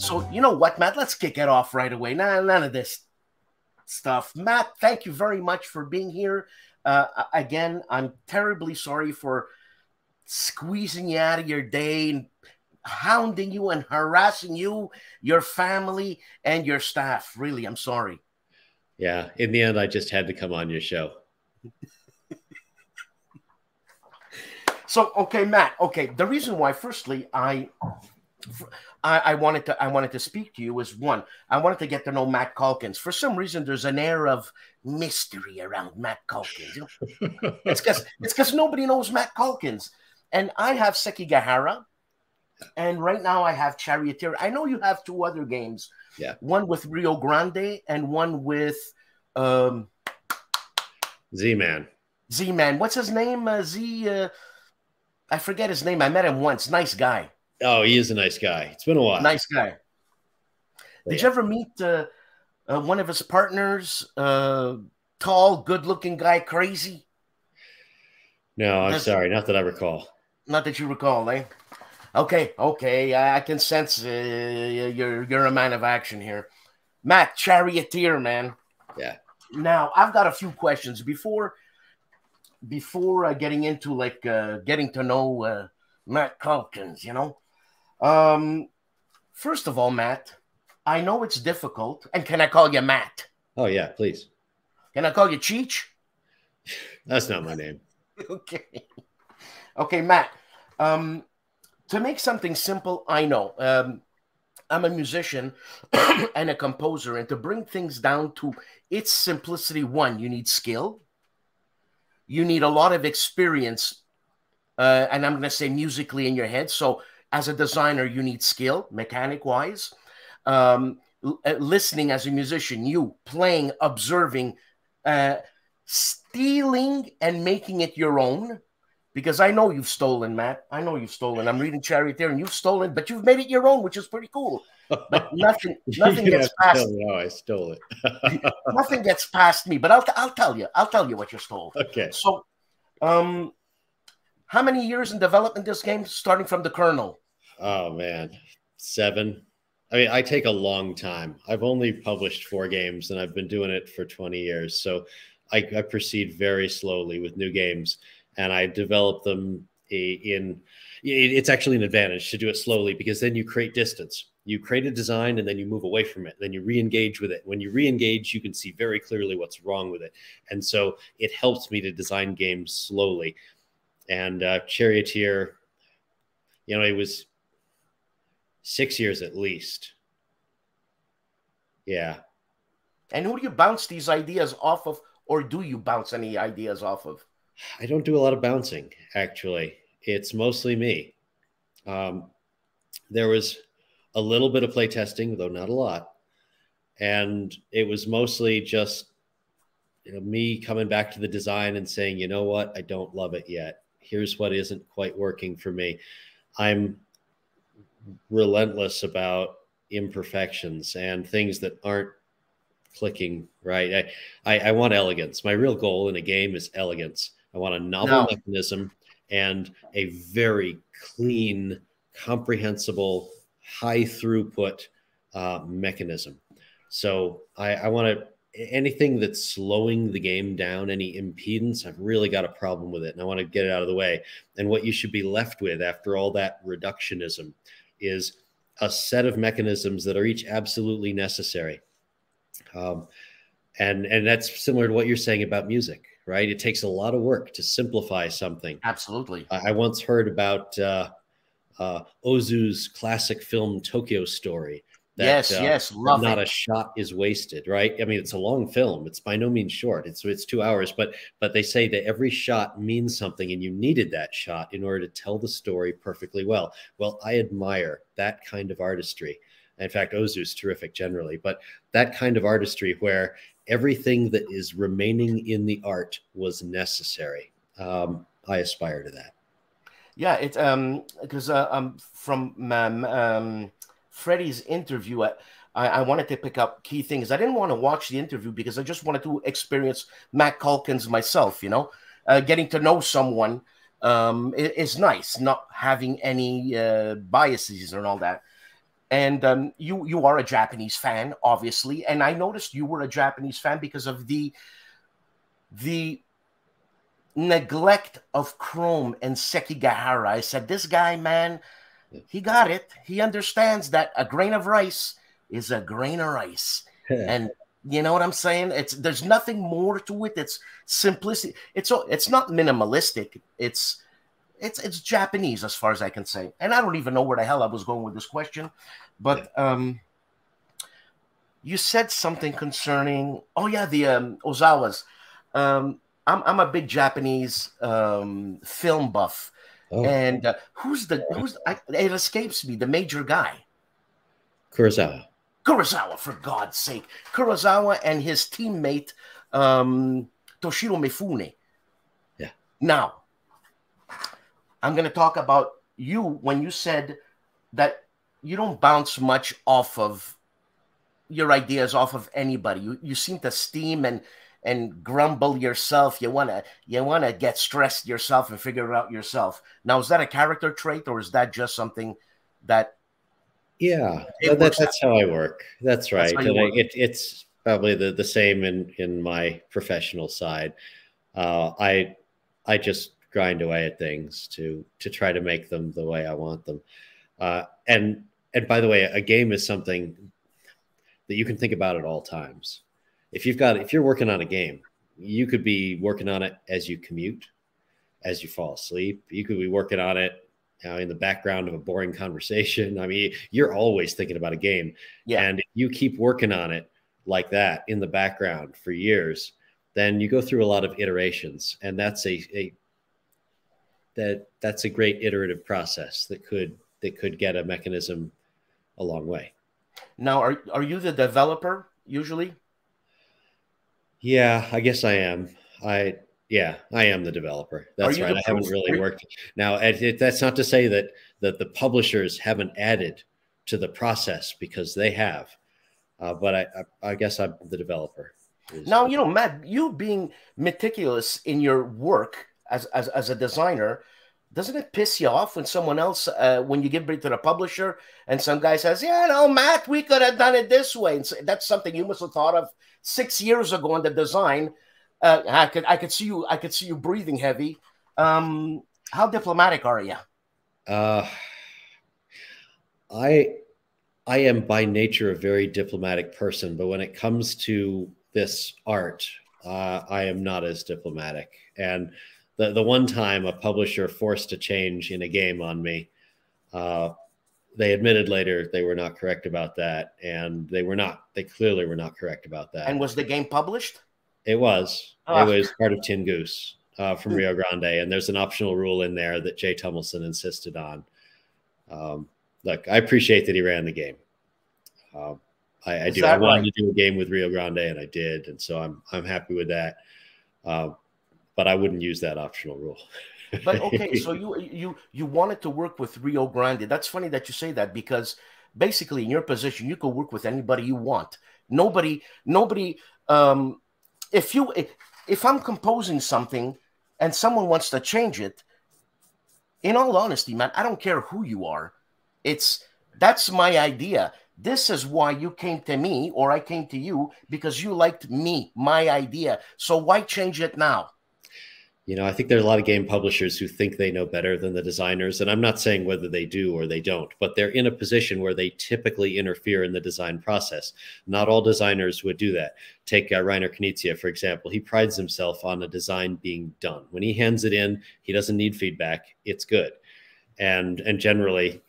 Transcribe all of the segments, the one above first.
So you know what, Matt? Let's kick it off right away. None of this stuff. Matt, thank you very much for being here. Again, I'm terribly sorry for squeezing you out of your day and hounding you and harassing you, your family, and your staff. Really, I'm sorry. Yeah, in the end, I just had to come on your show. So, okay, Matt. Okay, the reason why, firstly, I wanted to speak to you is, one, I wanted to get to know Matt Calkins. For some reason, there's an air of mystery around Matt Calkins. You know? It's because nobody knows Matt Calkins. And I have Sekigahara, and right now I have Charioteer. I know you have two other games. Yeah. One with Rio Grande and one with Z-Man. Z-Man. What's his name? I forget his name. I met him once. Nice guy. Oh, he is a nice guy. It's been a while. Nice guy. Did you ever meet one of his partners? Tall, good-looking guy, crazy? No, I'm sorry. Not that I recall. Not that you recall, eh? Okay. I can sense you're a man of action here. Matt, Charioteer, man. Yeah. Now, I've got a few questions before getting into getting to know Matt Calkins, you know. First of all, Matt, I know it's difficult. And can I call you Matt? Oh, yeah, please. Can I call you Cheech? That's not my name. Okay. Okay, Matt. To make something simple, I know. I'm a musician and a composer. And to bring things down to its simplicity, one, you need skill. You need a lot of experience. And I'm going to say musically in your head. So as a designer, you need skill, mechanic-wise. Listening as a musician, you playing, observing, stealing and making it your own. Because I know you've stolen, Matt. I know you've stolen. I'm reading Charioteer and you've stolen, but you've made it your own, which is pretty cool. But nothing gets past me. No, I stole it. Nothing gets past me, but I'll tell you. I'll tell you what you stole. Okay. So, how many years in development this game, starting from the kernel? Oh, man. 7. I mean, I take a long time. I've only published 4 games, and I've been doing it for 20 years. So I proceed very slowly with new games, and I develop them it's actually an advantage to do it slowly, because then you create distance. You create a design, and then you move away from it. Then you re-engage with it. When you re-engage, you can see very clearly what's wrong with it. And so it helps me to design games slowly. And Charioteer, you know, it was 6 years at least. Yeah. And who do you bounce these ideas off of, or do you bounce any ideas off of? I don't do a lot of bouncing, actually. It's mostly me. There was a little bit of play testing, though not a lot. And it was mostly just, you know, me coming back to the design and saying, you know what, I don't love it yet. Here's what isn't quite working for me. I'm relentless about imperfections and things that aren't clicking right. I want elegance. My real goal in a game is elegance. I want a novel mechanism and a very clean, comprehensible, high throughput mechanism. So I want to, anything that's slowing the game down, any impedance, I've really got a problem with it, and I want to get it out of the way. And what you should be left with after all that reductionism is a set of mechanisms that are each absolutely necessary. And that's similar to what you're saying about music, right? It takes a lot of work to simplify something. Absolutely. I once heard about Ozu's classic film Tokyo Story. That, yes, love not it. a shot is wasted, right? I mean, it's a long film. It's by no means short. It's 2 hours, but they say that every shot means something, and you needed that shot in order to tell the story perfectly well. Well, I admire that kind of artistry. In fact, Ozu's terrific generally, but that kind of artistry where everything that is remaining in the art was necessary. I aspire to that. Yeah, it's because from Freddie's interview, I wanted to pick up key things. I didn't want to watch the interview because I just wanted to experience Matt Calkins myself, you know. Getting to know someone is nice, not having any biases and all that. And you are a Japanese fan, obviously, and I noticed you were a Japanese fan because of the neglect of Chrome and Sekigahara. I said, this guy, man, he got it. He understands that a grain of rice is a grain of rice. And you know what I'm saying? There's nothing more to it. It's simplicity. It's not minimalistic. It's Japanese as far as I can say. And I don't even know where the hell I was going with this question. But you said something concerning, oh yeah, the Ozawas. I'm a big Japanese film buff. Oh. And it escapes me, the major guy. Kurosawa, for God's sake. Kurosawa and his teammate, Toshiro Mifune. Yeah. Now, I'm going to talk about you when you said that you don't bounce much off of your ideas off of anybody. You seem to steam and grumble yourself. You wanna get stressed yourself and figure it out yourself. Now, is that a character trait or is that just something that? Yeah, that's how I work. That's right. It's probably the same in my professional side. I just grind away at things to try to make them the way I want them. And by the way, a game is something that you can think about at all times. If you're working on a game, you could be working on it as you commute, as you fall asleep. You could be working on it in the background of a boring conversation. I mean, you're always thinking about a game. Yeah. And if you keep working on it like that in the background for years, then you go through a lot of iterations. And that's that's a great iterative process that could get a mechanism a long way. Now, are you the developer usually? Yeah, I guess I am. I am the developer. That's right. I haven't really worked. Now, that's not to say that the publishers haven't added to the process, because they have. But I guess I'm the developer. Now, you know, Matt, you being meticulous in your work as a designer, doesn't it piss you off when someone else, when you give it to the publisher and some guy says, yeah, no, Matt, we could have done it this way. And so that's something you must have thought of 6 years ago in the design. I could see you breathing heavy. How diplomatic are you? I am by nature a very diplomatic person, but when it comes to this art, I am not as diplomatic. And the one time a publisher forced a change in a game on me, they admitted later they were not correct about that, and they clearly were not correct about that. And was the game published? It was. It was part of Tin Goose from Rio Grande, and there's an optional rule in there that Jay Tummelson insisted on. Look, I appreciate that he ran the game. I do. I wanted to do a game with Rio Grande, and I did, and so I'm happy with that. But I wouldn't use that optional rule. But okay, so you wanted to work with Rio Grande. That's funny that you say that, because basically in your position you could work with anybody you want. Nobody. If I'm composing something and someone wants to change it, in all honesty, man, I don't care who you are. That's my idea. This is why you came to me, or I came to you, because you liked me, my idea. So why change it now? You know, I think there's a lot of game publishers who think they know better than the designers. And I'm not saying whether they do or they don't, but they're in a position where they typically interfere in the design process. Not all designers would do that. Take Reiner Knizia, for example. He prides himself on a design being done. When he hands it in, he doesn't need feedback. It's good. And generally,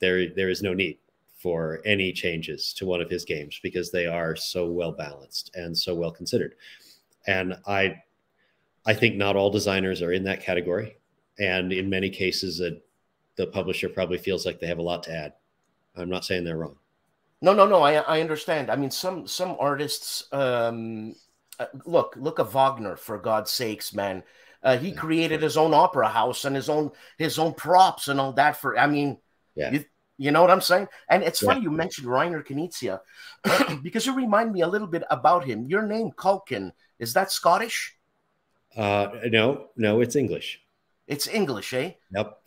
there is no need for any changes to one of his games, because they are so well balanced and so well considered. And I think not all designers are in that category. And in many cases, the publisher probably feels like they have a lot to add. I'm not saying they're wrong. No. I understand. I mean, some artists, look at Wagner, for God's sakes, man. He created his own opera house and his own props and all that you know what I'm saying? And it's funny you mentioned Reiner Knizia, because you remind me a little bit about him. Your name, Calkins, is that Scottish? No, it's English. It's English, eh? Yep.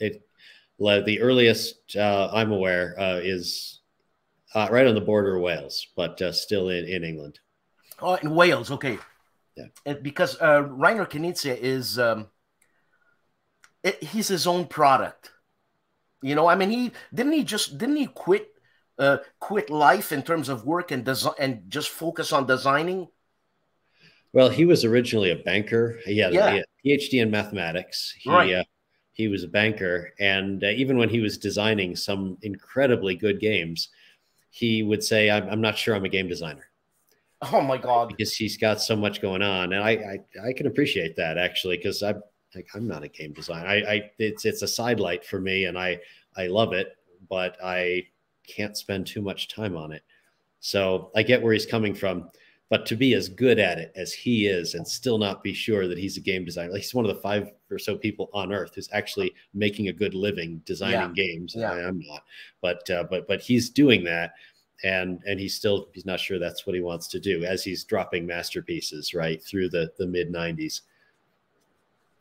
The earliest I'm aware is Right on the border of Wales, but still in England. Oh, in Wales, okay. Yeah. And because Reiner Knizia is he's his own product. You know, I mean, didn't he quit life in terms of work and design and just focus on designing? Well, he was originally a banker. He had a PhD in mathematics. He was a banker, and even when he was designing some incredibly good games, he would say, "I'm not sure I'm a game designer." Oh my God! Because he's got so much going on, and I can appreciate that actually, because I'm not a game designer. It's a sidelight for me, and I love it, but I can't spend too much time on it. So I get where he's coming from. But to be as good at it as he is and still not be sure that he's a game designer, like he's one of the 5 or so people on earth who's actually making a good living designing games. Yeah. I'm not, but he's doing that, and he's not sure that's what he wants to do as he's dropping masterpieces right through the mid 90s.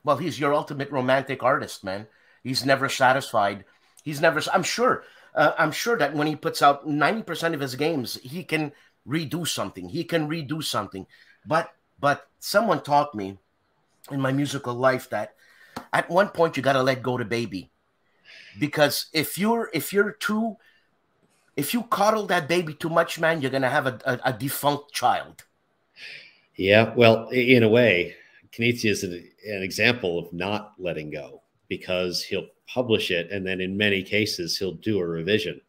Well, he's your ultimate romantic artist, man. He's never satisfied. I'm sure that when he puts out 90% of his games, he can redo something. But someone taught me in my musical life that at one point you got to let go to baby, because if you coddle that baby too much, man, you're gonna have a defunct child. Yeah, well, in a way, Knizia is an example of not letting go, because he'll publish it, and then in many cases he'll do a revision.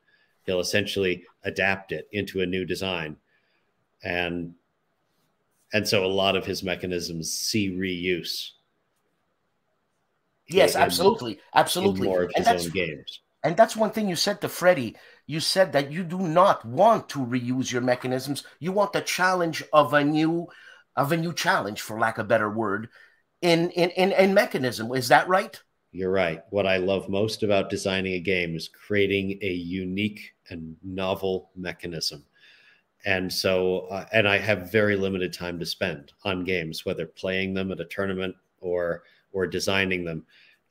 He'll essentially adapt it into a new design. And so a lot of his mechanisms see reuse. Yes, absolutely. In more of his own games. And that's one thing you said to Freddie. You said that you do not want to reuse your mechanisms. You want the challenge of a new challenge, for lack of a better word, in mechanism. Is that right? You're right. What I love most about designing a game is creating a unique and novel mechanism. And so, and I have very limited time to spend on games, whether playing them at a tournament or designing them,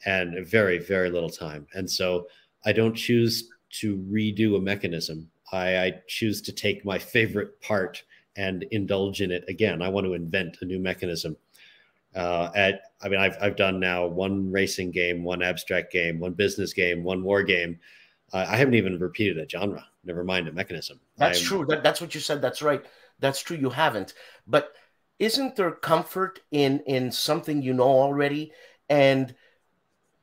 and very, very little time. And so I don't choose to redo a mechanism. I choose to take my favorite part and indulge in it again. I want to invent a new mechanism. I've done now 1 racing game, 1 abstract game, 1 business game, 1 war game. I haven't even repeated a genre, never mind a mechanism. That's true. That's what you said. That's right. That's true. You haven't. But isn't there comfort in something you know already, and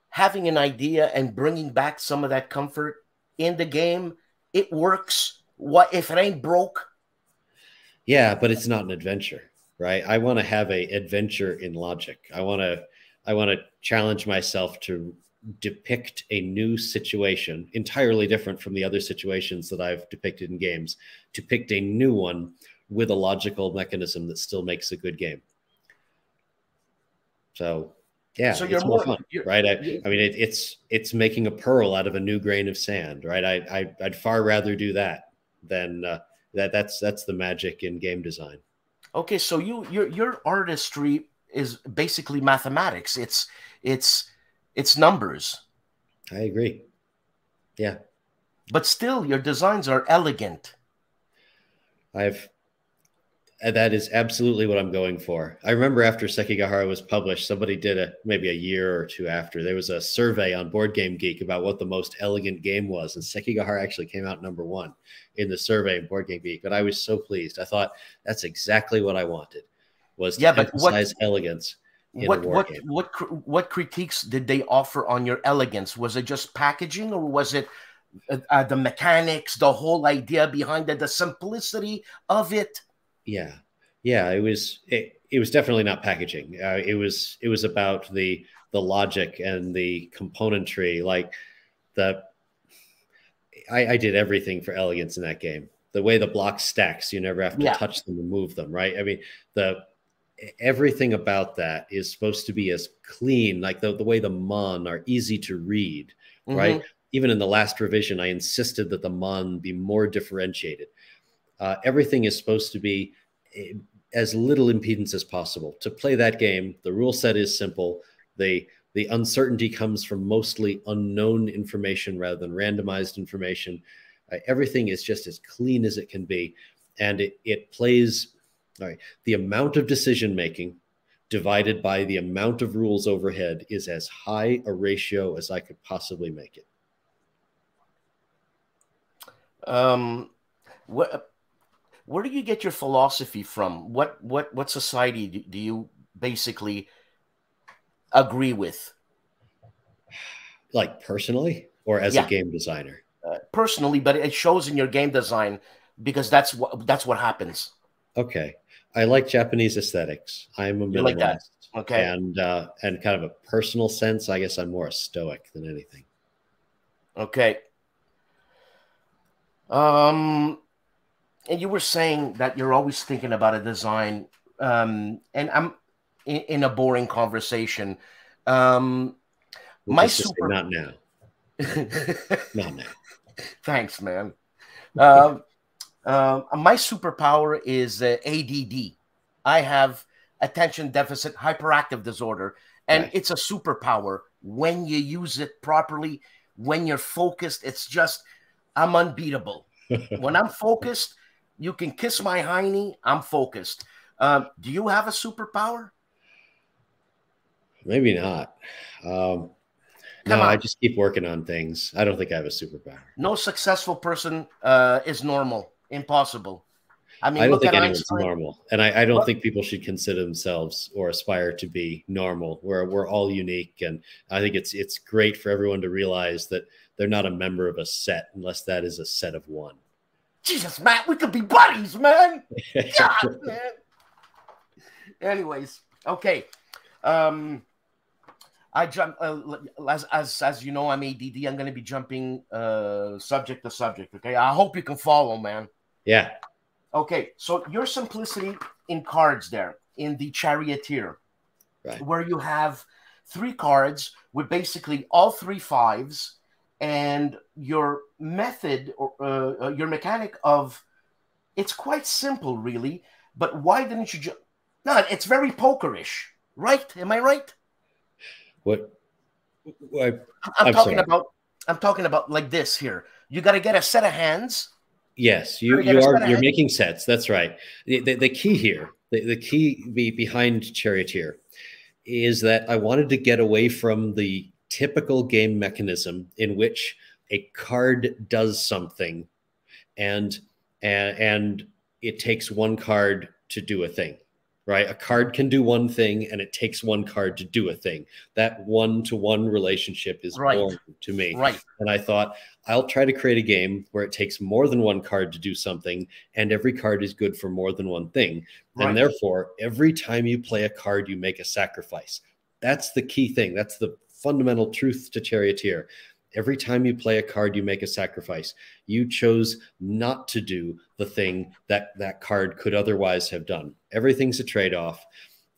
having an idea and bringing back some of that comfort in the game? It works. What if it ain't broke? Yeah, but it's not an adventure, right? I want to have a adventure in logic. I want to challenge myself to depict a new situation entirely different from the other situations that I've depicted in games, depict a new one with a logical mechanism that still makes a good game. So yeah, so it's more fun, right? I mean, it's making a pearl out of a new grain of sand, right? I'd far rather do that than that's the magic in game design. Okay, so your artistry is basically mathematics. It's numbers. I agree. Yeah. But still, your designs are elegant. That is absolutely what I'm going for. I remember after Sekigahara was published, somebody did maybe a year or 2 after, there was a survey on Board Game Geek about what the most elegant game was. And Sekigahara actually came out #1 in the survey in Board Game Geek. But I was so pleased. I thought that's exactly what I wanted, was to emphasize elegance. What critiques did they offer on your elegance? Was it just packaging, or was it the mechanics, the whole idea behind it, the simplicity of it? Yeah, it was definitely not packaging. It was about the logic and the componentry. Like I did everything for elegance in that game. The way the block stacks, you never have to touch them and move them, right? I mean, everything about that is supposed to be as clean, like the way the mon are easy to read, right? Even in the last revision, I insisted that the mon be more differentiated. Everything is supposed to be as little impedance as possible. To play that game, the rule set is simple. The uncertainty comes from mostly unknown information rather than randomized information. Right? Everything is just as clean as it can be. And it plays, all right, the amount of decision making divided by the amount of rules overhead is as high a ratio as I could possibly make it. Where do you get your philosophy from? What society do you basically agree with? Like personally, or as a game designer? Personally, but it shows in your game design, because that's what happens. Okay. I like Japanese aesthetics. I'm a minimalist. You like that? Okay. And kind of a personal sense, I guess I'm more a stoic than anything. Okay. And you were saying that you're always thinking about a design, and I'm in a boring conversation. My super not now. Not now. Thanks, man. My superpower is ADD. I have attention deficit hyperactive disorder, and it's a superpower when you use it properly. When you're focused, it's just, I'm unbeatable. When I'm focused, you can kiss my hiney. I'm focused. Do you have a superpower? Maybe not. No, I just keep working on things. I don't think I have a superpower. No successful person is normal. Impossible. I mean, I don't look think at anyone's Einstein. normal. And I don't think people should consider themselves or aspire to be normal. We're all unique. And I think it's great for everyone to realize that they're not a member of a set unless that is a set of one. Jesus, Matt, we could be buddies, man. God, man. Anyways, okay. I jump as you know, I'm ADD. I'm going to be jumping subject to subject. Okay, I hope you can follow, man. Yeah. Okay, so your simplicity in cards there in the Charioteer, right, where you have 3 cards with basically all 3 5s, and your method or your mechanic of it's quite simple, really. But why didn't you just? No, it's very pokerish, right? Am I right? What? I'm talking about like this here. You got to get a set of hands. Yes, you're making sets. That's right. The key here, the key behind Charioteer is that I wanted to get away from the typical game mechanism in which a card does something and it takes one card to do a thing. Right? A card can do one thing and it takes one card to do a thing. That one-to-one relationship is boring to me. Right. And I thought, I'll try to create a game where it takes more than one card to do something and every card is good for more than one thing. Right. And therefore, every time you play a card, you make a sacrifice. That's the key thing. That's the fundamental truth to Charioteer. Every time you play a card, you make a sacrifice. You chose not to do the thing that card could otherwise have done. Everything's a trade-off.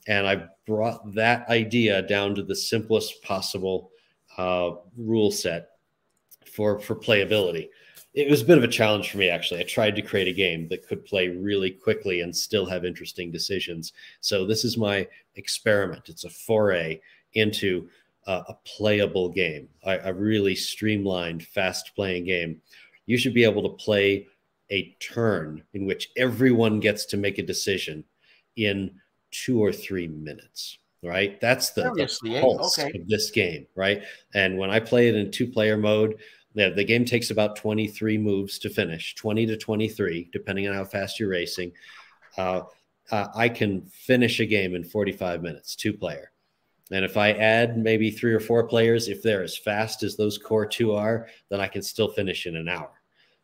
And I brought that idea down to the simplest possible rule set for playability. It was a bit of a challenge for me, actually. I tried to create a game that could play really quickly and still have interesting decisions. So this is my experiment. It's a foray into a playable game, a really streamlined, fast-playing game. You should be able to play a turn in which everyone gets to make a decision in 2 or 3 minutes, right? That's the pulse of this game, right? And when I play it in 2-player mode, the game takes about 23 moves to finish, 20 to 23, depending on how fast you're racing. I can finish a game in 45 minutes, 2-player. And if I add maybe 3 or 4 players, if they're as fast as those core 2 are, then I can still finish in an hour,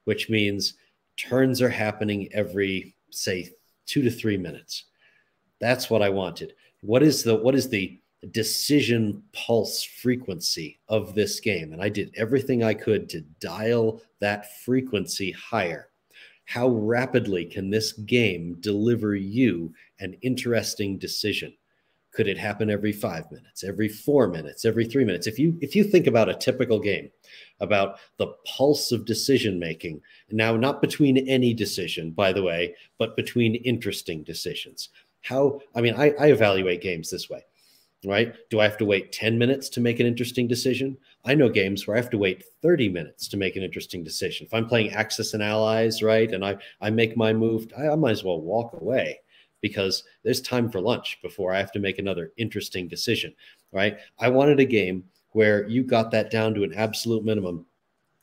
which means turns are happening every, say, 2 to 3 minutes. That's what I wanted. What is the decision pulse frequency of this game? And I did everything I could to dial that frequency higher. How rapidly can this game deliver you an interesting decision? Could it happen every 5 minutes, every 4 minutes, every 3 minutes? If you think about a typical game, about the pulse of decision making, now not between any decision, by the way, but between interesting decisions. I evaluate games this way. right? Do I have to wait 10 minutes to make an interesting decision? I know games where I have to wait 30 minutes to make an interesting decision. If I'm playing Axis and Allies, right, and I make my move, I might as well walk away because there's time for lunch before I have to make another interesting decision, right? I wanted a game where you got that down to an absolute minimum.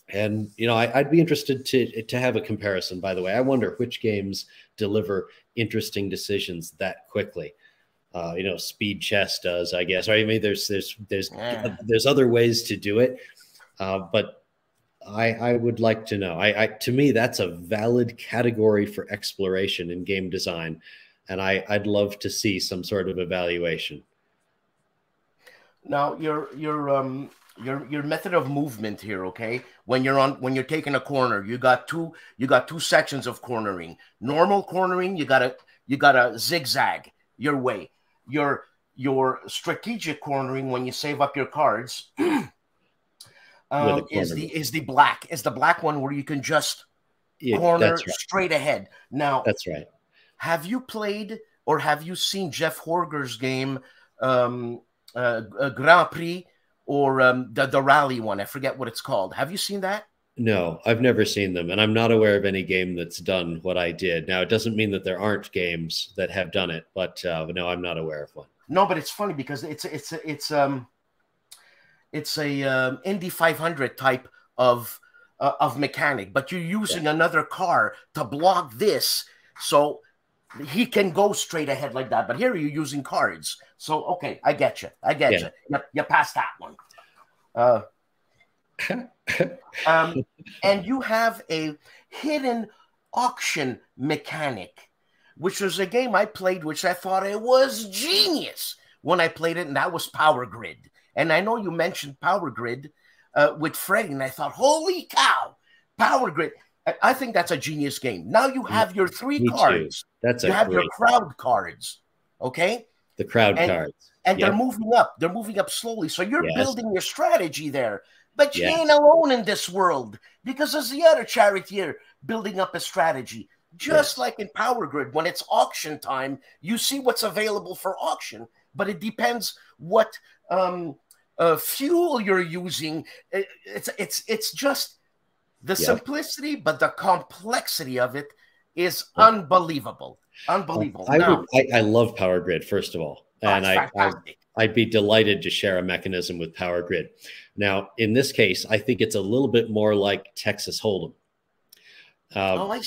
And, you know, I'd be interested to have a comparison, by the way. I wonder which games deliver interesting decisions that quickly. You know, Speed Chess does, I guess. Right? I mean, there's other ways to do it, but I would like to know. To me, that's a valid category for exploration in game design, and I'd love to see some sort of evaluation. Now, your method of movement here, okay? When you're taking a corner, you got two sections of cornering. Normal cornering, you gotta zigzag your way. Your strategic cornering, when you save up your cards, is the black one where you can just corner straight ahead. Now, that's right. Have you played or have you seen Jeff Horger's game, Grand Prix, or the rally one? I forget what it's called. Have you seen that? No, I've never seen them, and I'm not aware of any game that's done what I did. Now, it doesn't mean that there aren't games that have done it, but no, I'm not aware of one. No, but it's funny because it's a Indy 500 type of mechanic, but you're using another car to block this, so he can go straight ahead like that. But here you're using cards, so okay, I get you. You passed that one. And you have a hidden auction mechanic, which was a game I played, which I thought it was genius when I played it, and that was Power Grid. And I know you mentioned Power Grid with Freddie, and I thought, holy cow, Power Grid. I think that's a genius game. Now you have your three cards. You have your crowd cards, okay? The crowd cards. And they're moving up. They're moving up slowly. So you're building your strategy there. But you ain't alone in this world, because there's the other charioteer building up a strategy. Just like in Power Grid, when it's auction time, you see what's available for auction, but it depends what fuel you're using. It's just the simplicity, but the complexity of it is unbelievable. Unbelievable. I love Power Grid, first of all. And I'd be delighted to share a mechanism with Power Grid. Now, in this case, I think it's a little bit more like Texas Hold'em.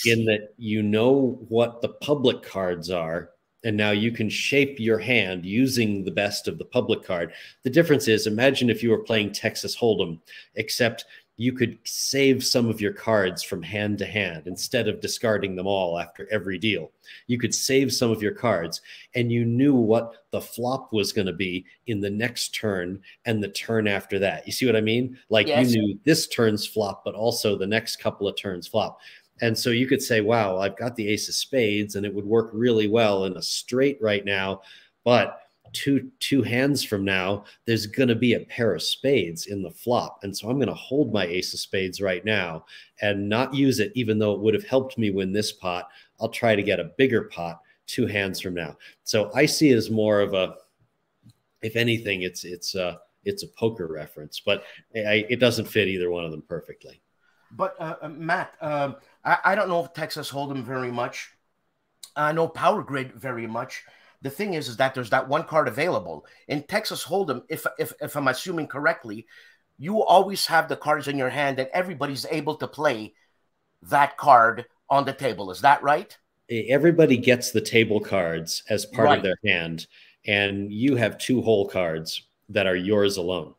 In that you know what the public cards are, and now you can shape your hand using the best of the public card. The difference is, imagine if you were playing Texas Hold'em, except you could save some of your cards from hand to hand instead of discarding them all after every deal. You could save some of your cards, and you knew what the flop was going to be in the next turn and the turn after that. You see what I mean? Like you knew this turn's flop, but also the next couple of turns flop. And so you could say, wow, I've got the ace of spades, and it would work really well in a straight right now, but two hands from now, there's going to be a pair of spades in the flop. And so I'm going to hold my ace of spades right now and not use it, even though it would have helped me win this pot. I'll try to get a bigger pot 2 hands from now. So I see it as more of a, if anything, it's a poker reference, but it doesn't fit either one of them perfectly. But Matt, I don't know Texas Hold'em very much. I know Power Grid very much. The thing is that there's that one card available. In Texas Hold'em, if I'm assuming correctly, you always have the cards in your hand and everybody's able to play that card on the table. Is that right? Everybody gets the table cards as part of their hand, and you have 2 hole cards that are yours alone.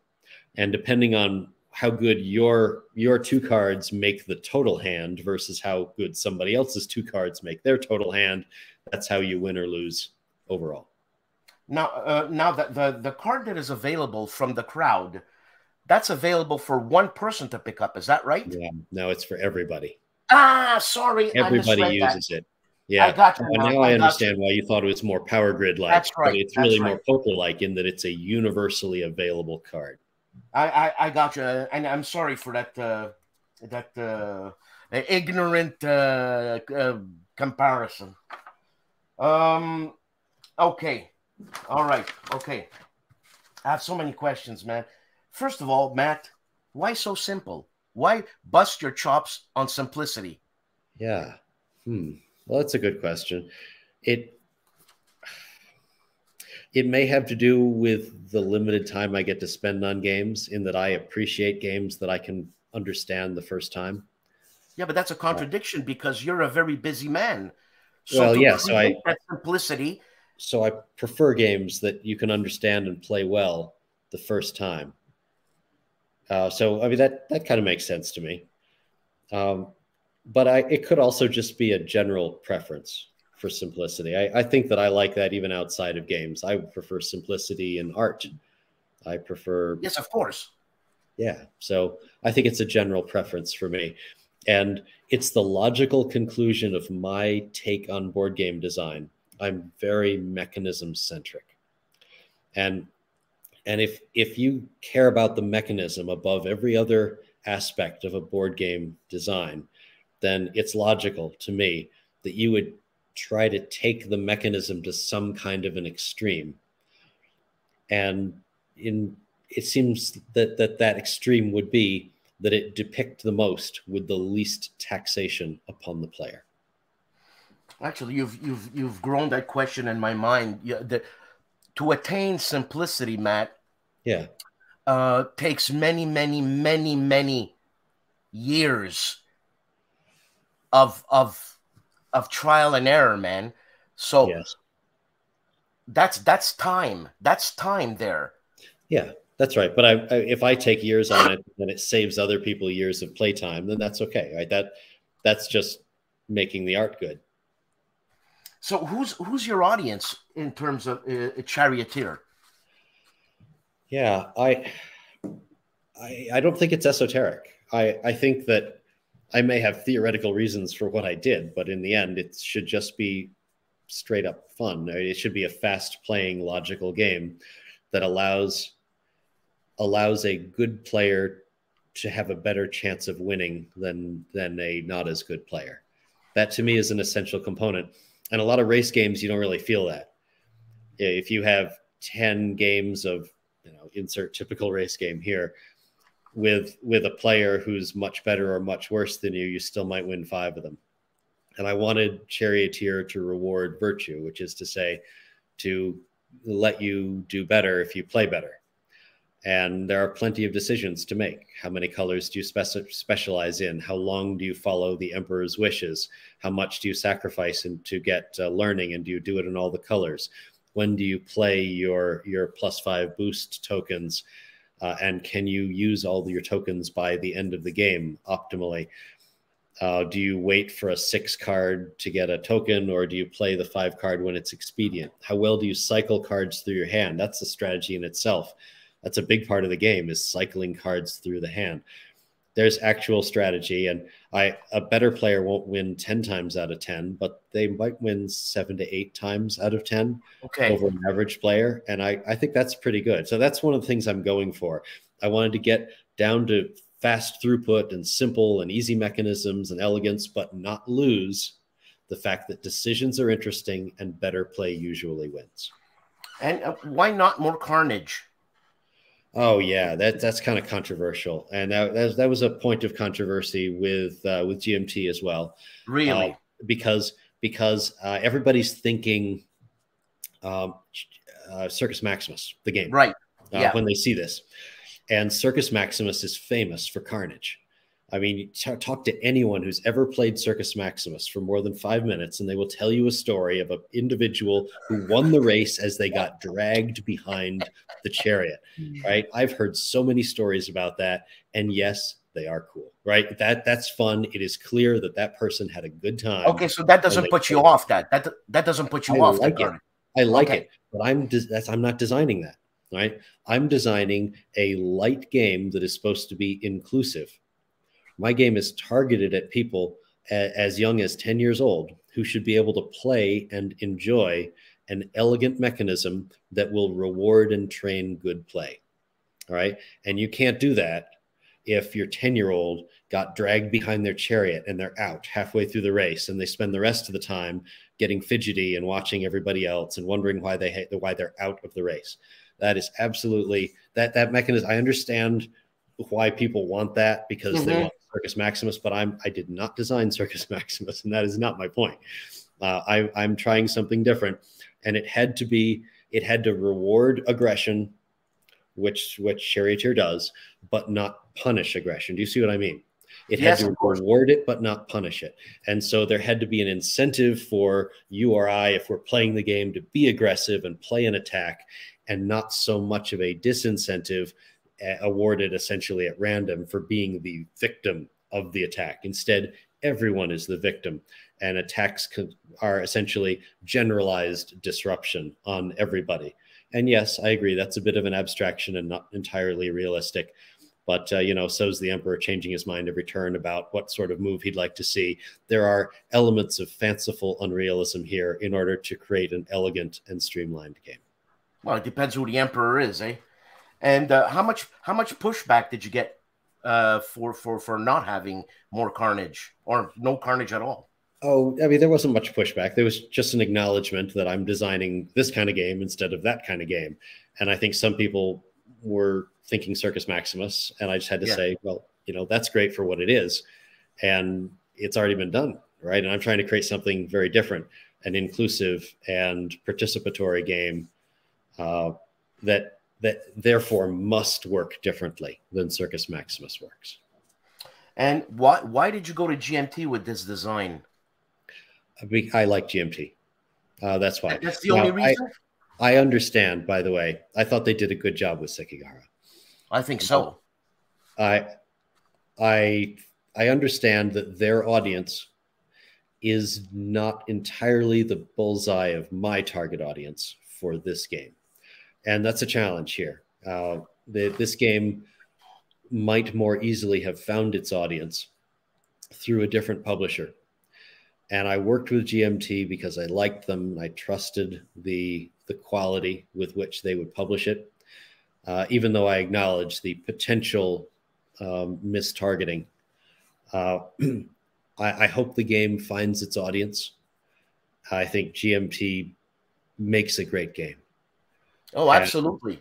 And depending on how good your 2 cards make the total hand versus how good somebody else's 2 cards make their total hand, that's how you win or lose overall. Now, the card that is available from the crowd, that's available for one person to pick up. Is that right? Yeah, no, it's for everybody. Ah, sorry. Everybody uses it. Yeah. I got you. Now I understand why you thought it was more Power Grid-like. That's right. But it's really more poker-like in that it's a universally available card. I got you. And I'm sorry for that ignorant comparison. Okay. All right. Okay. I have so many questions, man. First of all, Matt, why so simple? Why bust your chops on simplicity? Yeah. Well, that's a good question. It may have to do with the limited time I get to spend on games, in that I appreciate games that I can understand the first time. Yeah, but that's a contradiction because you're a very busy man. So Well, to yeah, create that simplicity. So I prefer games that you can understand and play well the first time. So I mean that kind of makes sense to me. But it could also just be a general preference for simplicity. I think that I like that even outside of games. I would prefer simplicity in art. I prefer... Yes, of course. Yeah. So I think it's a general preference for me. And it's the logical conclusion of my take on board game design. I'm very mechanism centric. And if you care about the mechanism above every other aspect of a board game design, then it's logical to me that you would try to take the mechanism to some kind of an extreme. And it seems that extreme would be that it depict the most with the least taxation upon the player. Actually, you've grown that question in my mind. To attain simplicity, Matt, yeah, takes many, many, many, many years of trial and error, man. So yes, that's time. That's time there. Yeah, that's right. But if I take years on it and it saves other people years of playtime, then that's okay, right? That's just making the art good. So who's your audience in terms of Charioteer? Yeah, I don't think it's esoteric. I think that I may have theoretical reasons for what I did, but in the end, it should just be straight up fun. It should be a fast playing, logical game that allows a good player to have a better chance of winning than a not as good player. That to me is an essential component. And a lot of race games, you don't really feel that. If you have 10 games of, insert typical race game here, with a player who's much better or much worse than you still might win 5 of them. And I wanted Charioteer to reward virtue, which is to say, to let you do better if you play better. And there are plenty of decisions to make. How many colors do you specialize in? How long do you follow the emperor's wishes? How much do you sacrifice to get learning? And do you do it in all the colors? When do you play your +5 boost tokens? And can you use all your tokens by the end of the game optimally? Do you wait for a 6 card to get a token, or do you play the 5 card when it's expedient? How well do you cycle cards through your hand? That's a strategy in itself. That's a big part of the game, is cycling cards through the hand. There's actual strategy, and a better player won't win 10 times out of 10, but they might win 7 to 8 times out of 10 over an average player. And I think that's pretty good. So that's one of the things I'm going for. I wanted to get down to fast throughput and simple and easy mechanisms and elegance, but not lose the fact that decisions are interesting and better play usually wins. And why not more carnage? Oh yeah, that's kind of controversial, and that was a point of controversy with GMT as well. Really, because everybody's thinking Circus Maximus, the game, right? Yeah. When they see this, and Circus Maximus is famous for carnage. I mean, talk to anyone who's ever played Circus Maximus for more than 5 minutes, and they will tell you a story of an individual who won the race as they got dragged behind the chariot, right? I've heard so many stories about that, and yes, they are cool, right? That's fun. It is clear that that person had a good time. Okay, so that doesn't put you off. That doesn't put you off. I like it, but I'm not designing that, right? I'm designing a light game that is supposed to be inclusive. My game is targeted at people as young as 10 years old who should be able to play and enjoy an elegant mechanism that will reward and train good play. All right. And you can't do that if your 10-year-old got dragged behind their chariot and they're out halfway through the race, and they spend the rest of the time getting fidgety and watching everybody else and wondering why they're out of the race. That is absolutely that mechanism. I understand why people want that because they want Circus Maximus, but I did not design Circus Maximus, and that is not my point. I'm trying something different, and it had to reward aggression, which Charioteer does, but not punish aggression. Do you see what I mean? It had to reward it, but not punish it. And so there had to be an incentive for you or I, if we're playing the game, to be aggressive and play an attack, and not so much of a disincentive awarded essentially at random for being the victim of the attack. Instead, everyone is the victim, and attacks are essentially generalized disruption on everybody. And yes, I agree, that's a bit of an abstraction and not entirely realistic. But, you know, so's the Emperor changing his mind every turn about what sort of move he'd like to see. There are elements of fanciful unrealism here in order to create an elegant and streamlined game. Well, it depends who the Emperor is, eh? And how much pushback did you get for not having more carnage or no carnage at all? Oh, I mean, there wasn't much pushback. There was just an acknowledgement that I'm designing this kind of game instead of that kind of game. And I think some people were thinking Circus Maximus, and I just had to say, well, you know, that's great for what it is, and it's already been done, right? And I'm trying to create something very different, an inclusive and participatory game that therefore must work differently than Circus Maximus works. And why did you go to GMT with this design? I like GMT. That's why. That's the only reason? I understand, by the way. I thought they did a good job with Sekigahara. I think so. I understand that their audience is not entirely the bullseye of my target audience for this game. And that's a challenge here. This game might more easily have found its audience through a different publisher. And I worked with GMT because I liked them. I trusted the quality with which they would publish it, even though I acknowledge the potential mistargeting. I hope the game finds its audience. I think GMT makes a great game. Oh, absolutely.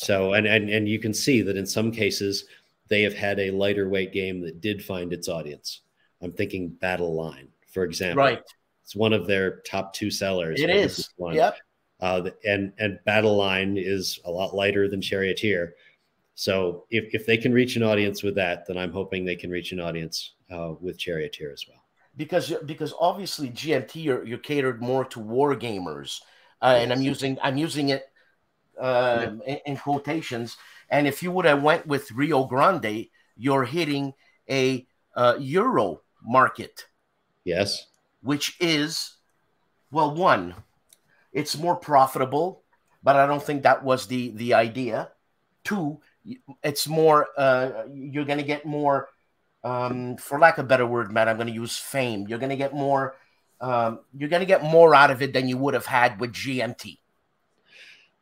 And you can see that in some cases, they have had a lighter weight game that did find its audience. I'm thinking Battle Line, for example. Right. It's one of their top 2 sellers. It is. Yep. And Battle Line is a lot lighter than Charioteer. So if they can reach an audience with that, then I'm hoping they can reach an audience with Charioteer as well. Because obviously GMT you're catered more to war gamers, and I'm using it in quotations. And if you would have went with Rio Grande, you're hitting a Euro market. Yes. Which is, well, one, it's more profitable, but I don't think that was the idea. 2, it's more, you're going to get more, for lack of a better word, Matt, I'm going to use fame. You're going to get more, out of it than you would have had with GMT.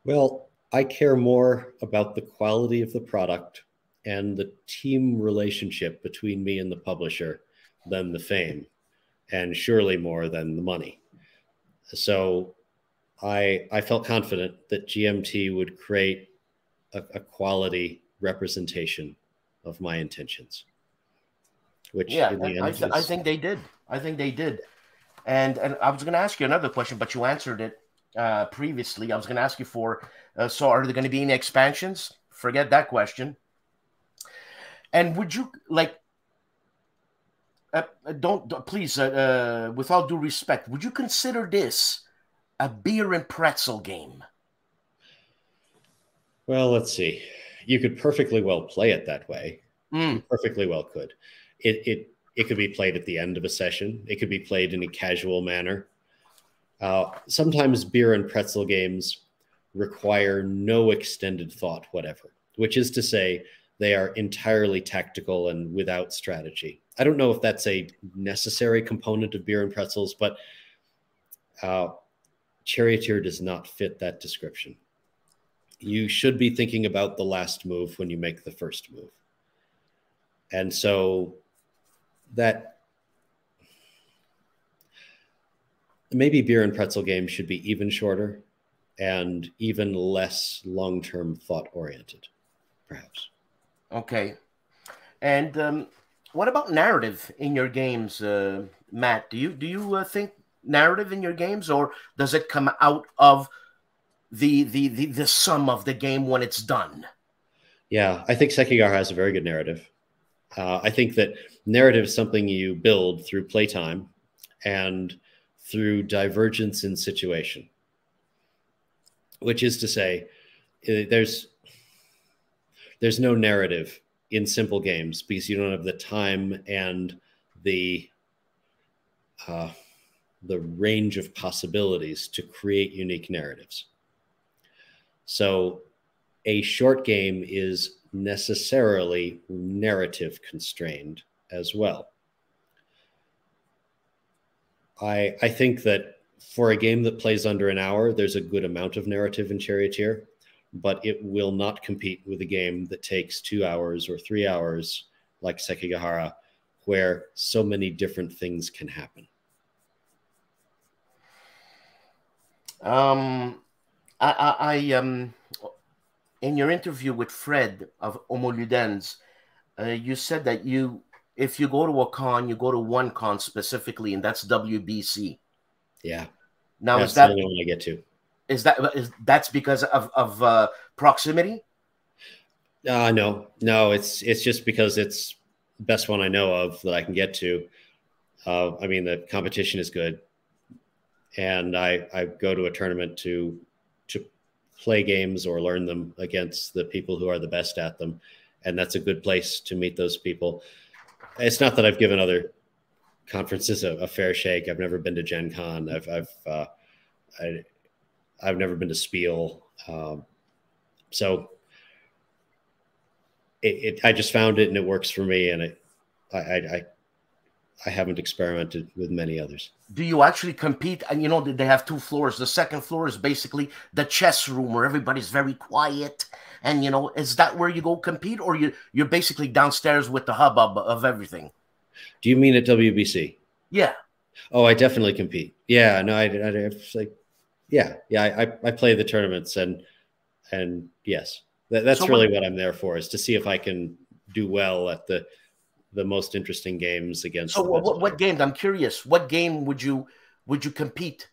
Well, I care more about the quality of the product and the team relationship between me and the publisher than the fame, and surely more than the money. So I felt confident that GMT would create a quality representation of my intentions. Which in the end I think they did. I think they did. And I was going to ask you another question, but you answered it previously. I was going to ask you for, so are there going to be any expansions? Forget that question. And would you, like, please, with all due respect, would you consider this a beer and pretzel game? Well, let's see. You could perfectly well play it that way. You perfectly well could. It could be played at the end of a session. It could be played in a casual manner. Sometimes beer and pretzel games require no extended thought whatever, which is to say they are entirely tactical and without strategy. I don't know if that's a necessary component of beer and pretzels, but Charioteer does not fit that description. You should be thinking about the last move when you make the first move. And so that maybe beer and pretzel games should be even shorter and even less long-term thought-oriented, perhaps. Okay. And what about narrative in your games, Matt? Do you think narrative in your games, or does it come out of the sum of the game when it's done? Yeah, I think Sekigahara has a very good narrative. I think that narrative is something you build through playtime and through divergence in situation, which is to say, there's no narrative in simple games because you don't have the time and the range of possibilities to create unique narratives. So a short game is necessarily narrative constrained as well. I think that for a game that plays under an hour, there's a good amount of narrative in Charioteer, but it will not compete with a game that takes 2 hours or 3 hours like Sekigahara, where so many different things can happen. In your interview with Fred of HOLLANDSPIELE, you said that if you go to a con, you go to one con specifically, and that's WBC. Yeah. Now, that's the only one I get to. That's because of proximity? No, it's just because it's the best one I know of that I can get to. I mean, the competition is good, and I go to a tournament to play games or learn them against the people who are the best at them, and that's a good place to meet those people. It's not that I've given other conferences a fair shake. I've never been to Gen Con. I've never been to Spiel. So I just found it and it works for me, and I haven't experimented with many others. Do you actually compete? And you know, they have 2 floors. The second floor is basically the chess room where everybody's very quiet. And, you know, is that where you go compete, or you're basically downstairs with the hubbub of everything? Do you mean at WBC? Yeah. Oh, I definitely compete. Yeah, no, I play the tournaments, and yes, that's really what I'm there for, is to see if I can do well at the most interesting games against. So what games? I'm curious. What game would you compete?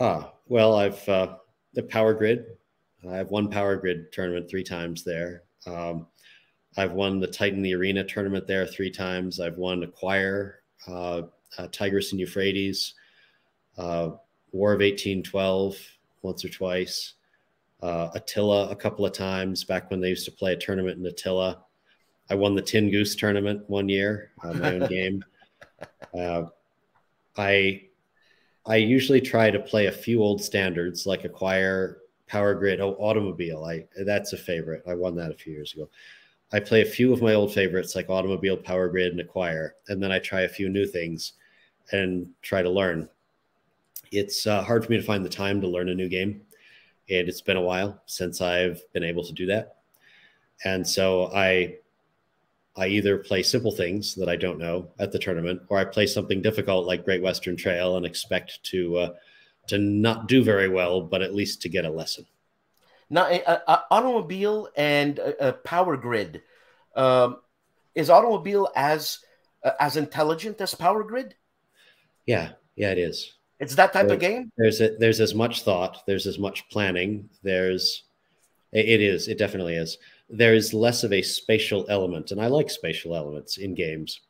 Well, I've the Power Grid. I've won Power Grid tournament 3 times there. I've won the Titan the Arena tournament there 3 times. I've won Acquire, Tigris and Euphrates, War of 1812 once or twice, Attila a couple of times back when they used to play a tournament in Attila. I won the Tin Goose tournament 1 year, my own game. I usually try to play a few old standards like Acquire, Power Grid. Oh, Automobile. That's a favorite. I won that a few years ago. I play a few of my old favorites like Automobile, Power Grid, and Acquire, and then I try a few new things and try to learn. It's hard for me to find the time to learn a new game, and it's been a while since I've been able to do that. And so I either play simple things that I don't know at the tournament, or I play something difficult like Great Western Trail and expect to not do very well, but at least to get a lesson. Now, Automobile and Power Grid, is Automobile as intelligent as Power Grid? Yeah, it is. It's that type of game? There's as much thought. There's as much planning. It definitely is. There's less of a spatial element, and I like spatial elements in games,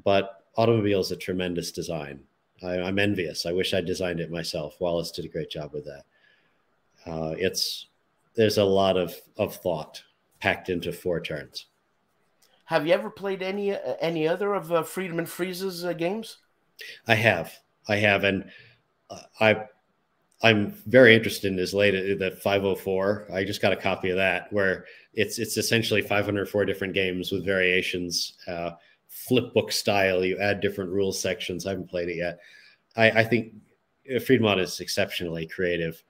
but Automobile is a tremendous design. I'm envious. I wish I designed it myself. Wallace did a great job with that. There's a lot of thought packed into 4 turns. Have you ever played any other of Friedman Freeze's games? I have, and I'm very interested in his latest, the 504. I just got a copy of that, where it's essentially 504 different games with variations, flip book style. You add different rules sections. I haven't played it yet. I think Friedman is exceptionally creative.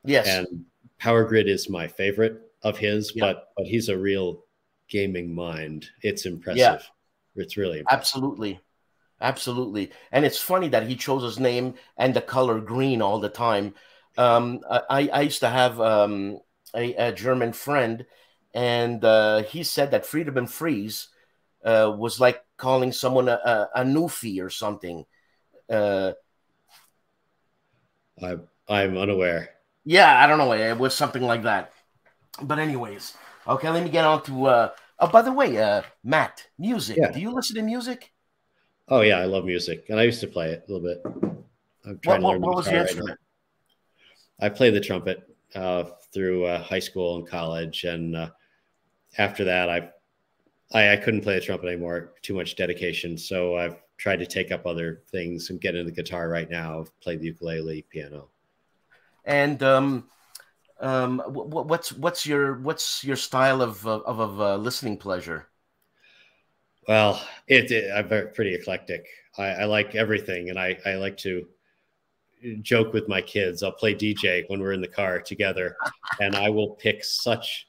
Yes. And Power Grid is my favorite of his, but he's a real gaming mind. It's impressive. Yeah. It's really impressive. Absolutely. And it's funny that he chose his name and the color green all the time. I used to have a German friend, and he said that freedom and freeze was like calling someone a newfie or something. I'm unaware. Yeah, I don't know. It was something like that. But anyways, okay, let me get on to. Oh, by the way, Matt, music. Yeah. Do you listen to music? Oh yeah, I love music, and I used to play it a little bit. I'm trying to learn the What was your guitar right instrument? now. I played the trumpet through high school and college, and after that, I couldn't play the trumpet anymore. Too much dedication, so I've tried to take up other things and get into the guitar right now. I've played the ukulele, piano. And what's your style of listening pleasure? Well, I'm pretty eclectic. I like everything, and I like to joke with my kids. I'll play DJ when we're in the car together, and I will pick such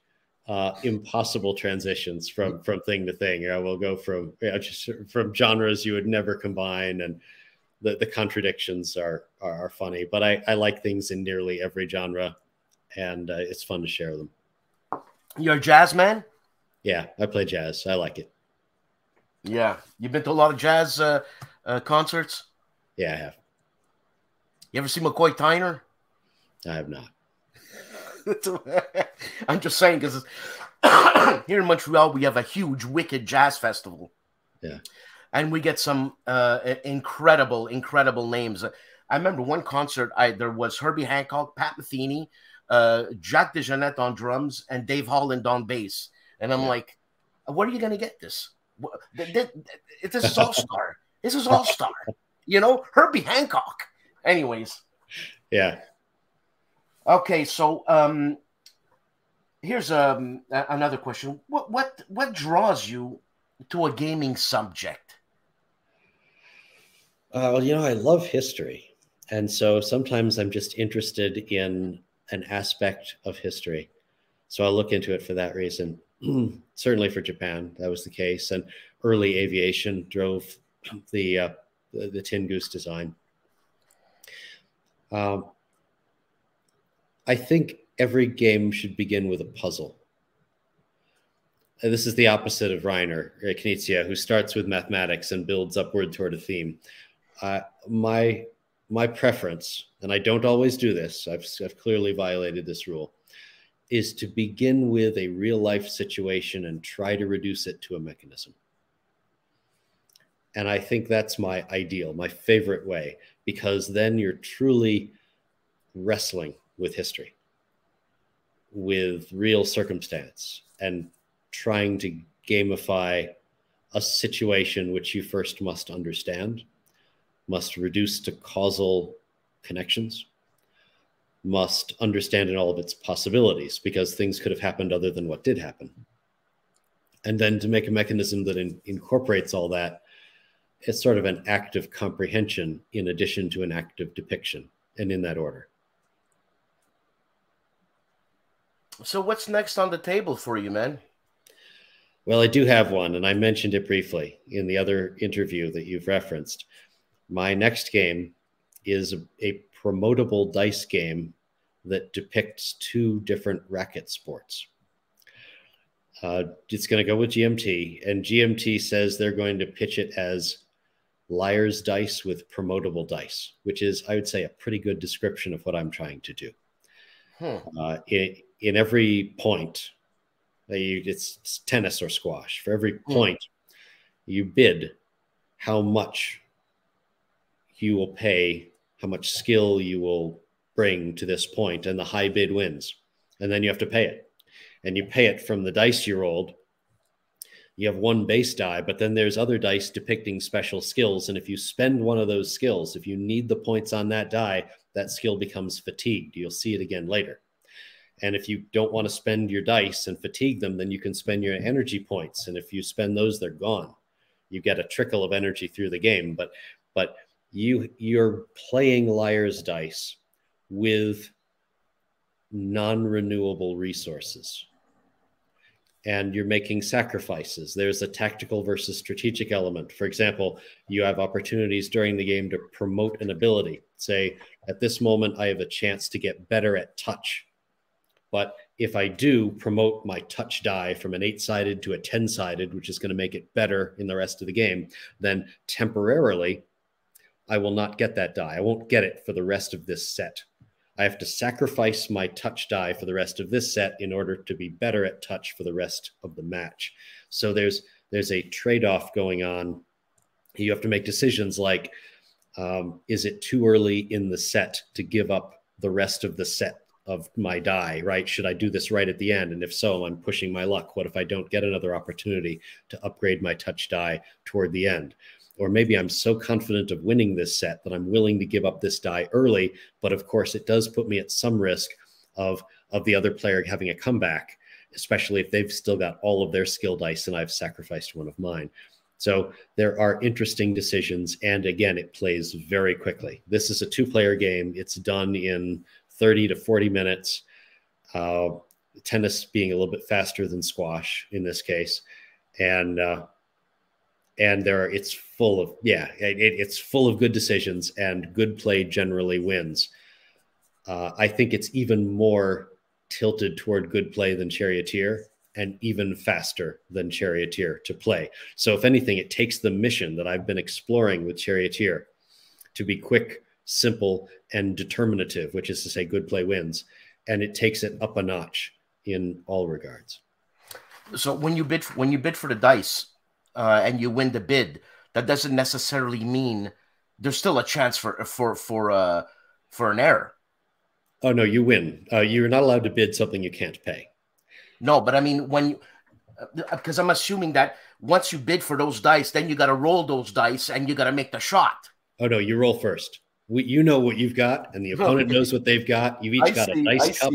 impossible transitions from thing to thing. I will go from just from genres you would never combine, and the contradictions are funny. But I like things in nearly every genre, and it's fun to share them. You're a jazz man? Yeah, I play jazz. I like it. Yeah, you've been to a lot of jazz concerts. Yeah, I have. You ever see McCoy Tyner? I have not. I'm just saying because here in Montreal we have a huge Wicked Jazz Festival. Yeah, and we get some incredible names. I remember one concert. There was Herbie Hancock, Pat Metheny, Jacques DeJohnette on drums, and Dave Holland on bass. And I'm like, where are you going to get this? This is all-star. This is all-star. You know, Herbie Hancock. Anyways. Yeah. Okay, so here's another question. What draws you to a gaming subject? Well, you know, I love history. And so sometimes I'm just interested in an aspect of history. So I'll look into it for that reason. Certainly for Japan, that was the case. And early aviation drove the Tin Goose design. I think every game should begin with a puzzle. This is the opposite of Reiner Knizia, who starts with mathematics and builds upward toward a theme. My preference, and I don't always do this, I've clearly violated this rule, is to begin with a real life situation and try to reduce it to a mechanism. And I think that's my ideal, my favorite way, because then you're truly wrestling with history, with real circumstance, and trying to gamify a situation which you first must understand, must reduce to causal connections, must understand in all of its possibilities, because things could have happened other than what did happen. And then to make a mechanism that incorporates all that, it's sort of an act of comprehension in addition to an act of depiction, and in that order. So what's next on the table for you, man? Well, I do have one, and I mentioned it briefly in the other interview that you've referenced. My next game is a promotable dice game that depicts two different racket sports. It's going to go with GMT, and GMT says they're going to pitch it as LAIR's dice with promotable dice, which is, I would say, a pretty good description of what I'm trying to do. In every point, it's tennis or squash. For every point, you bid how much you will pay, how much skill you will bring to this point, and the high bid wins. And then you have to pay it. And you pay it from the dice you rolled. You have one base die, but then there's other dice depicting special skills. And if you spend one of those skills, if you need the points on that die, that skill becomes fatigued. You'll see it again later. And if you don't want to spend your dice and fatigue them, then you can spend your energy points. And if you spend those, they're gone. You get a trickle of energy through the game. But you're playing LAIR's dice with non-renewable resources. and you're making sacrifices. There's a tactical versus strategic element. For example, you have opportunities during the game to promote an ability. Say, at this moment, I have a chance to get better at touch. But if I do promote my touch die from an 8-sided to a 10-sided, which is going to make it better in the rest of the game, then temporarily, I will not get that die. I won't get it for the rest of this set. I have to sacrifice my touch die for the rest of this set in order to be better at touch for the rest of the match. So there's a trade-off going on. You have to make decisions like, is it too early in the set to give up the rest of the set of my die, right? Should I do this right at the end? And if so, I'm pushing my luck. What if I don't get another opportunity to upgrade my touch die toward the end? Or maybe I'm so confident of winning this set that I'm willing to give up this die early, but of course it does put me at some risk of the other player having a comeback, especially if they've still got all of their skill dice and I've sacrificed one of mine. So there are interesting decisions, and again, it plays very quickly. This is a 2-player game. It's done in 30 to 40 minutes, tennis being a little bit faster than squash in this case. And it's full of, it's full of good decisions, and good play generally wins. I think it's even more tilted toward good play than Charioteer, and even faster than Charioteer to play. So if anything, it takes the mission that I've been exploring with Charioteer to be quick, simple, and determinative, which is to say good play wins, and it takes it up a notch in all regards. So when you bid for the dice, and you win the bid, that doesn't necessarily mean there's still a chance for an error. Oh no, you win. You're not allowed to bid something you can't pay. No, but I mean, because I'm assuming that once you bid for those dice, then you got to roll those dice and you got to make the shot. Oh no, you roll first. You know what you've got, and the opponent knows what they've got. You've each got a dice cup,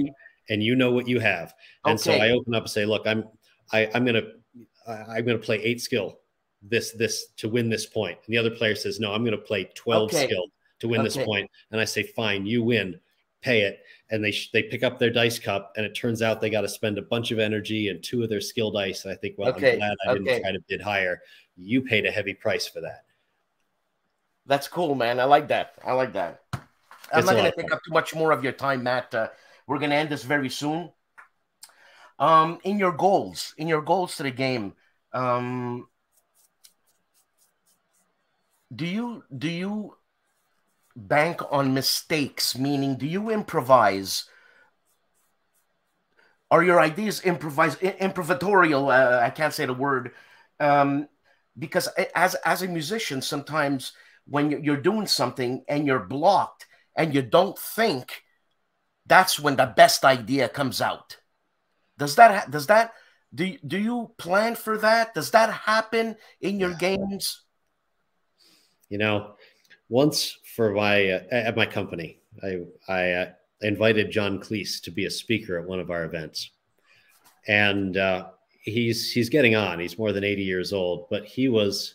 and you know what you have. And so I open up and say, look, I'm gonna play 8 skill this to win this point. And the other player says, no, I'm gonna play 12 skill to win this point. And I say, fine, you win, pay it. And they pick up their dice cup, and it turns out they got to spend a bunch of energy and 2 of their skill dice. And I think, well, I'm glad I didn't try to bid higher. You paid a heavy price for that. That's cool, man. I like that. I'm not going to take up too much more of your time, Matt. We're going to end this very soon. In your goals to the game, do you bank on mistakes? Meaning, do you improvise? Are your ideas improvisatorial? I can't say the word. Because as a musician, sometimes when you're doing something and you're blocked and you don't think, that's when the best idea comes out. Do you plan for that? Does that happen in your games? You know, once for at my company, I invited John Cleese to be a speaker at one of our events, and he's getting on. He's more than 80 years old, but he was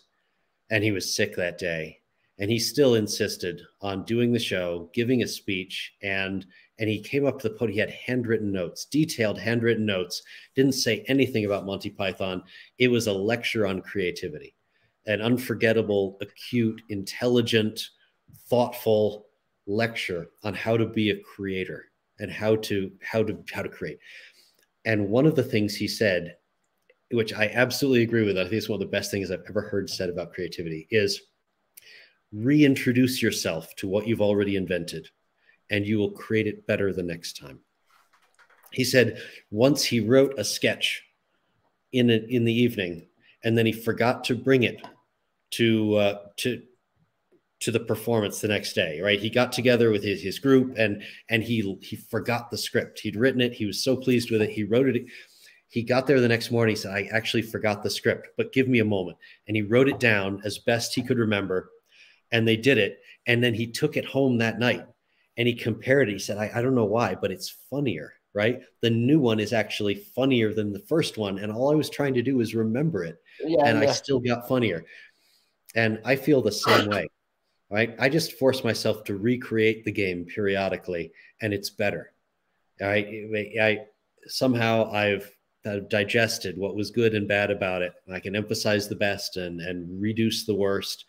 sick that day, and he still insisted on doing the show, giving a speech, and he came up to the podium. He had handwritten notes, detailed handwritten notes, didn't say anything about Monty Python. It was a lecture on creativity, an unforgettable, acute, intelligent, thoughtful lecture on how to be a creator and how to create. And one of the things he said, which I absolutely agree with, I think it's one of the best things I've ever heard said about creativity, is reintroduce yourself to what you've already invented, and you will create it better the next time. He said once he wrote a sketch in the evening, and then he forgot to bring it to the performance the next day, right? He got together with his group, and he forgot the script. He'd written it. He was so pleased with it. He wrote it. He got there the next morning. He said, I actually forgot the script, but give me a moment. And he wrote it down as best he could remember, and they did it. And then he took it home that night, and he compared it. He said, I don't know why, but it's funnier, right? The new one is actually funnier than the first one, and all I was trying to do was remember it, I still got funnier. And I feel the same way, right? I just force myself to recreate the game periodically, and it's better. All right. Somehow I've digested what was good and bad about it. And I can emphasize the best and reduce the worst.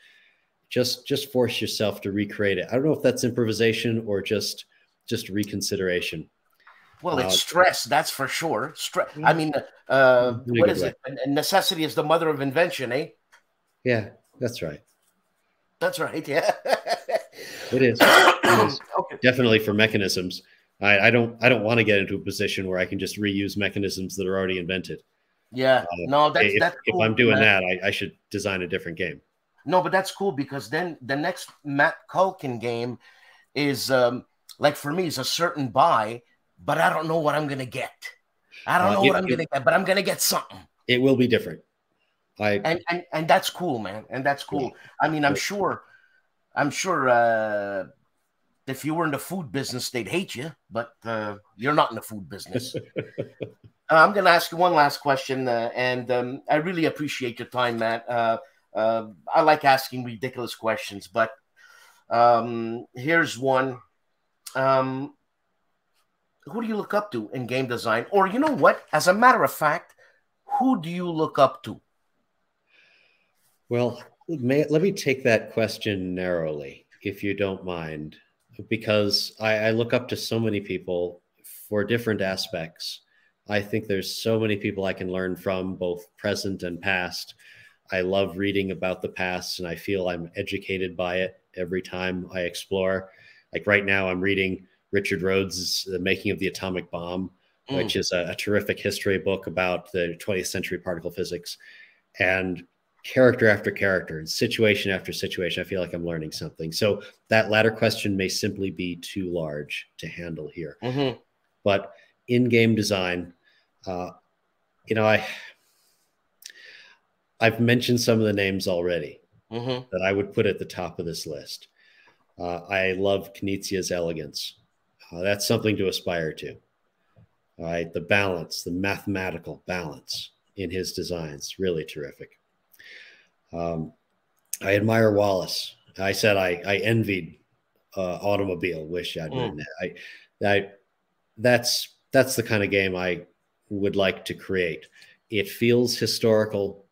Just force yourself to recreate it. I don't know if that's improvisation or just reconsideration. Well, it's stress, that's for sure. I mean, what is it? Necessity is the mother of invention, eh? Yeah, that's right. That's right. Yeah, it is. It is. Okay. Definitely for mechanisms. I don't want to get into a position where I can just reuse mechanisms that are already invented. Yeah, no, that's cool, if I'm doing that, I should design a different game. No, but that's cool because then the next Matt Calkin game is like for me is a certain buy, but I don't know what I'm gonna get. I don't know what I'm gonna get, but I'm gonna get something. It will be different. And that's cool, man. And that's cool. Yeah. I mean, I'm sure if you were in the food business, they'd hate you, but you're not in the food business. I'm going to ask you one last question, and I really appreciate your time, Matt. I like asking ridiculous questions, but here's one. Who do you look up to in game design? Or you know what? As a matter of fact, who do you look up to? Well, let me take that question narrowly, if you don't mind, because I look up to so many people for different aspects. I think there's so many people I can learn from, both present and past. I love reading about the past, and I feel I'm educated by it every time I explore. Like right now, I'm reading Richard Rhodes' The Making of the Atomic Bomb, which is a terrific history book about the 20th century particle physics. And character after character and situation after situation, I feel like I'm learning something. So that latter question may simply be too large to handle here. But in game design, you know, I've mentioned some of the names already that I would put at the top of this list. I love Knizia's elegance. That's something to aspire to. All right, the balance, the mathematical balance in his designs, really terrific. I admire Wallace. I said I envied Automobile. Wish I'd written that. That's the kind of game I would like to create. It feels historical,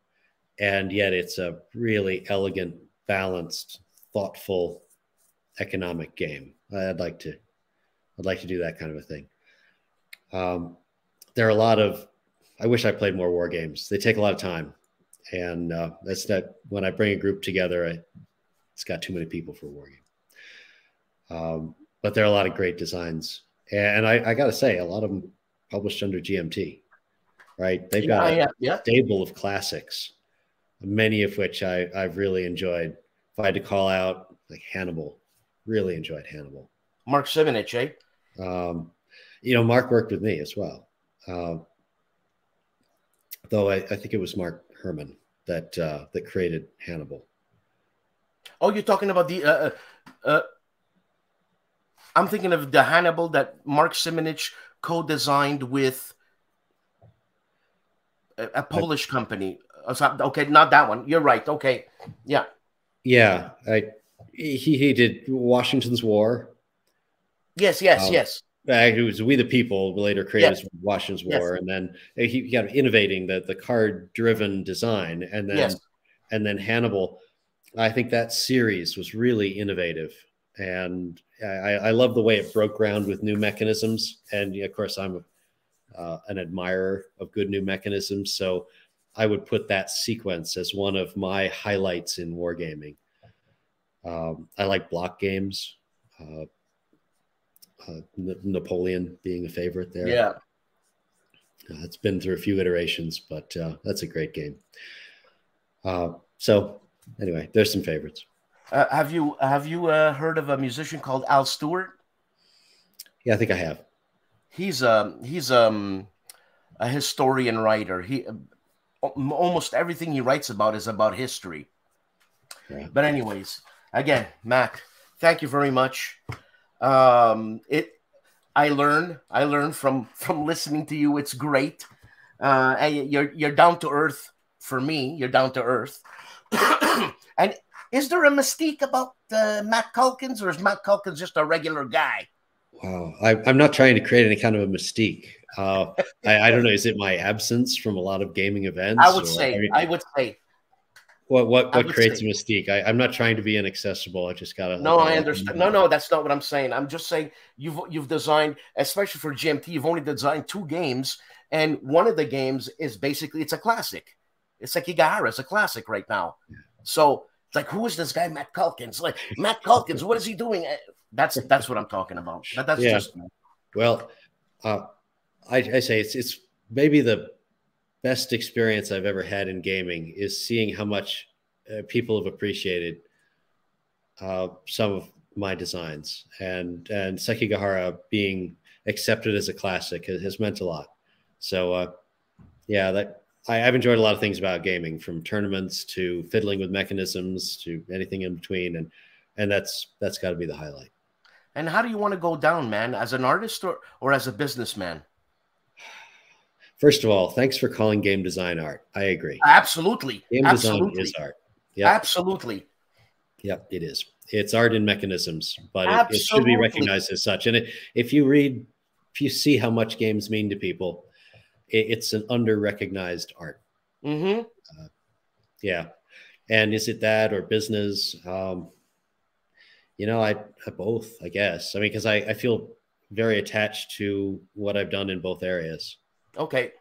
and yet it's a really elegant, balanced, thoughtful, economic game. I'd like to do that kind of a thing. There are a lot of. I wish I played more war games. They take a lot of time. And that's that when I bring a group together, it's got too many people for a war game. But there are a lot of great designs. And I got to say, a lot of them published under GMT, right? They've got a stable of classics, many of which I've really enjoyed. If I had to call out, like Hannibal, really enjoyed Hannibal. Mark Simonich, eh? You know, Mark worked with me as well. Though I think it was Mark Herman that created Hannibal. Oh, you're talking about the I'm thinking of the Hannibal that Mark Simonich co-designed with a Polish company. Okay, not that one. You're right. Okay, yeah. He did Washington's War. Yes. It was We the People, later created Washington's War, and then he got innovating the card-driven design, and then Hannibal. I think that series was really innovative, and I love the way it broke ground with new mechanisms. And of course, I'm an admirer of good new mechanisms, so I would put that sequence as one of my highlights in wargaming. I like block games. Napoleon being a favorite there. Yeah. It's been through a few iterations, but that's a great game. So anyway, there's some favorites. Have you heard of a musician called Al Stewart? Yeah, I think I have. He's a historian writer. He almost everything he writes about is about history. Yeah. But anyways, again, Matt, thank you very much. I learn from listening to you. It's great. And you're down to earth for me. You're down to earth. And is there a mystique about Matt Calkins, or is Matt Calkins just a regular guy? Wow, I'm not trying to create any kind of a mystique. I don't know. Is it my absence from a lot of gaming events? I would say. What creates a mystique? I'm not trying to be inaccessible. I just gotta. No, I understand. No, that's not what I'm saying. I'm just saying you've designed, especially for GMT, you've only designed 2 games, and one of the games is basically it's a classic. It's like Sekigahara is a classic right now. So it's like, who is this guy, Matt Calkins? Like Matt Calkins, what is he doing? That's what I'm talking about. That's just me. Well, I say it's maybe the best experience I've ever had in gaming is seeing how much people have appreciated some of my designs, and Sekigahara being accepted as a classic has meant a lot. So yeah, I've enjoyed a lot of things about gaming, from tournaments to fiddling with mechanisms to anything in between, and that's got to be the highlight. And how do you want to go down, man? As an artist or as a businessman? First of all, thanks for calling game design art. I agree. Absolutely. Game design is art. Yep. Absolutely. Yep, it is. It's art in mechanisms, but it should be recognized as such. And if you see how much games mean to people, it's an under-recognized art. Mm-hmm. Yeah. And is it that or business? You know, I both, I guess. I mean, because I feel very attached to what I've done in both areas. Okay.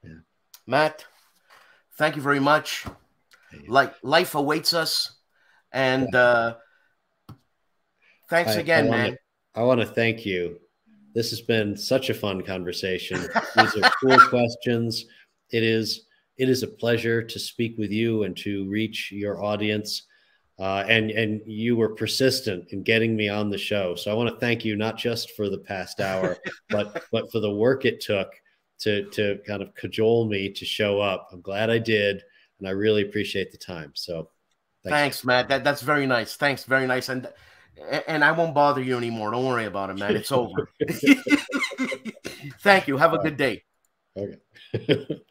Yeah. Matt, thank you very much. Like life awaits us. And thanks again, man. I want to thank you. This has been such a fun conversation. These are cool questions. It is a pleasure to speak with you and to reach your audience. And you were persistent in getting me on the show. So I want to thank you, not just for the past hour, but for the work it took to kind of cajole me to show up. I'm glad I did, and I really appreciate the time. So thanks, Matt. That's very nice. Thanks, very nice. And I won't bother you anymore. Don't worry about it, man. It's over. Thank you. Have a good day. Okay.